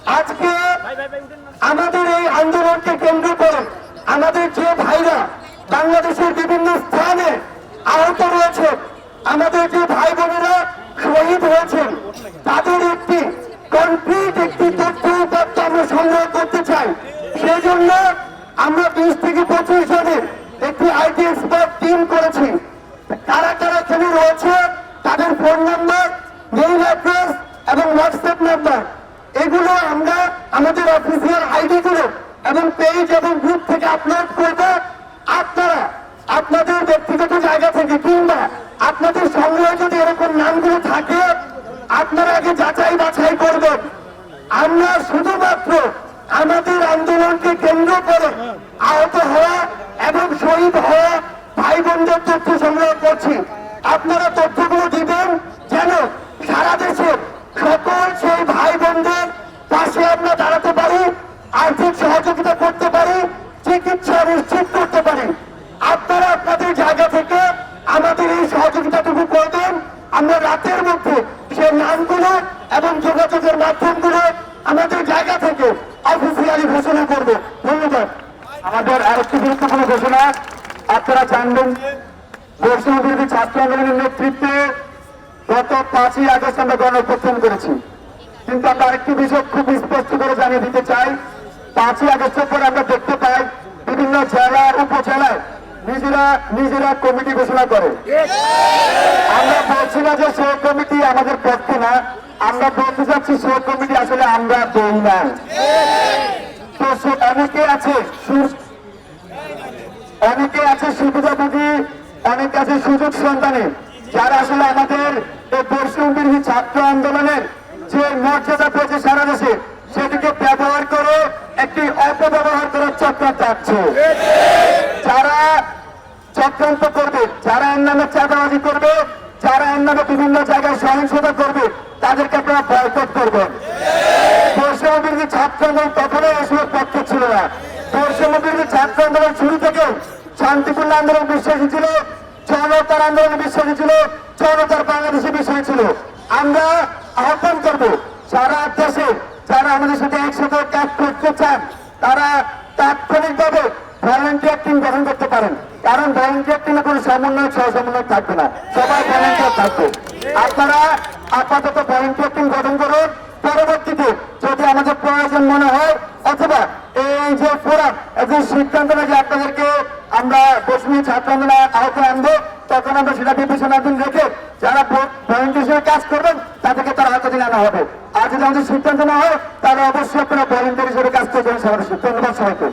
আজকে আমাদের এই আন্দোলনকে কেন্দ্র করে আমাদের যে ভাইরা বাংলাদেশের বিভিন্ন স্থানে আহত রয়েছে, আমাদের যে ভাই বোনেরা শহীদ হয়েছেন, তাদের একটি কমপ্লিট একটি তথ্য উপাত্ত আমরা সংগ্রহ করতে চাই। সেই জন্য আমরা 20 থেকে 25 জনের একটি আইটি এক্সপার্ট টিম করেছি। কারা কারা এখানে রয়েছে, তাদের ফোন নাম্বার, মেইল অ্যাড্রেস এবং হোয়াটসঅ্যাপ নাম্বার, এগুলো আমরা আমাদের অফিসিয়াল আইডি গুলো এবং পেজ এবং গ্রুপ থেকে আপলোড করব। আপনারা আপনাদের ব্যক্তিগত জায়গা থেকে কিংবা আপনাদের সংগ্রহে যদি এরকম নামগুলো থাকে, আপনারা আগে যাচাই বাছাই করবেন। আমরা শুধুমাত্র আমাদের আন্দোলনকে কেন্দ্র করে আহত হওয়া এবং শহীদ হওয়া ভাই বোনদের তথ্য সংগ্রহ করছি। আপনারা তথ্যগুলো দিবেন যেন সারা দেশের সকল সেই ভাই বোনদের পাশে আমরা দাঁড়াতে পারি, আর্থিক সহযোগিতা করতে পারি, চিকিৎসা নিশ্চিত করতে পারি। আপনারা আপনাদের জায়গা থেকে আমাদের এই সহযোগিতাটুকু করবেন। আমরা রাতের মধ্যে সেই নামগুলো এবং যোগাযোগের মাধ্যমগুলো আমাদের জায়গা থেকে অফিসিয়ালি ঘোষণা করব। ধন্যবাদ। আমাদের আরেকটি গুরুত্বপূর্ণ ঘোষণা, আপনারা জানবেন যে বৈষম্যবিরোধী ছাত্র আন্দোলনের নেতৃত্বে গত 5ই আগস্ট আমরা গণঅভ্যুত্থান করেছি। কিন্তু আমরা আরেকটি বিষয় খুব স্পষ্ট করে জানিয়ে দিতে চাই, 5ই আগস্টের পরে আমরা দেখতে পাই বিভিন্ন জেলা উপজেলায় নিজেরা কমিটি ঘোষণা করে। আমরা বলছি না যে সেই কমিটি আমাদের পক্ষে না, আমরা বলতে চাচ্ছি সেই কমিটি আসলে আমরা দেই না। তো অনেকে আছে সুবিধাভোগী, অনেকে আছে সুযোগ সন্তানে, যারা আসলে আমাদের এই বৈষম্যবিরোধী ছাত্র আন্দোলনের যে মর্যাদা পেয়েছে সারা দেশে, সেটিকে ব্যবহার করে একটি অপব্যবহার করার চক্রান্ত চাচ্ছে। যারা চক্রান্ত করবে, যারা এর নামে চাঁদাবাজি করবে, যারা এর নামে বিভিন্ন জায়গায় সহিংসতা করবে, তাদেরকে আপনারা বয়কট করবেন। বৈষম্যবিরোধী ছাত্র আন্দোলন কখনোই এসবের পক্ষে ছিল না। বৈষম্যবিরোধী ছাত্র আন্দোলন শুরু থেকে শান্তিপূর্ণ আন্দোলন বিশ্বাসী ছিল, জনতার আন্দোলনে বিশ্বাসী ছিল, জনতার বাংলাদেশে বিশ্বাসী ছিল। আমরা আহ্বান করব, সারা দেশে যারা আমাদের সাথে একসাথে কাজ করতে চান, তারা তাৎক্ষণিকভাবে ভলান্টিয়ার টিম গঠন করতে পারেন। কারণ ভলান্টিয়ার টিমে কোনো সমন্বয় সহসমন্বয় থাকবে না, সবাই ভলান্টিয়ার থাকবে। আপনারা আপাতত ভলান্টিয়ার টিম গঠন করুন। পরবর্তীতে যদি আমাদের প্রয়োজন মনে হয় অথবা এই যে ফোরাম একজন সিদ্ধান্ত যে আপনাদেরকে আমরা বৈষম্য ছাত্র আন্দোলনে আহত আনবো, তখন আমরা সেটা বিবেচনাধীন রেখে যারা ভলান্টিয়ার হিসেবে কাজ করবেন তাদেরকে তার আওতাধীন আনা হবে। আর যদি আমাদের সিদ্ধান্ত না হয় তাহলে অবশ্যই আপনারা ভলান্টিয়ার হিসেবে কাজ করবেন। ধন্যবাদ সবাইকে।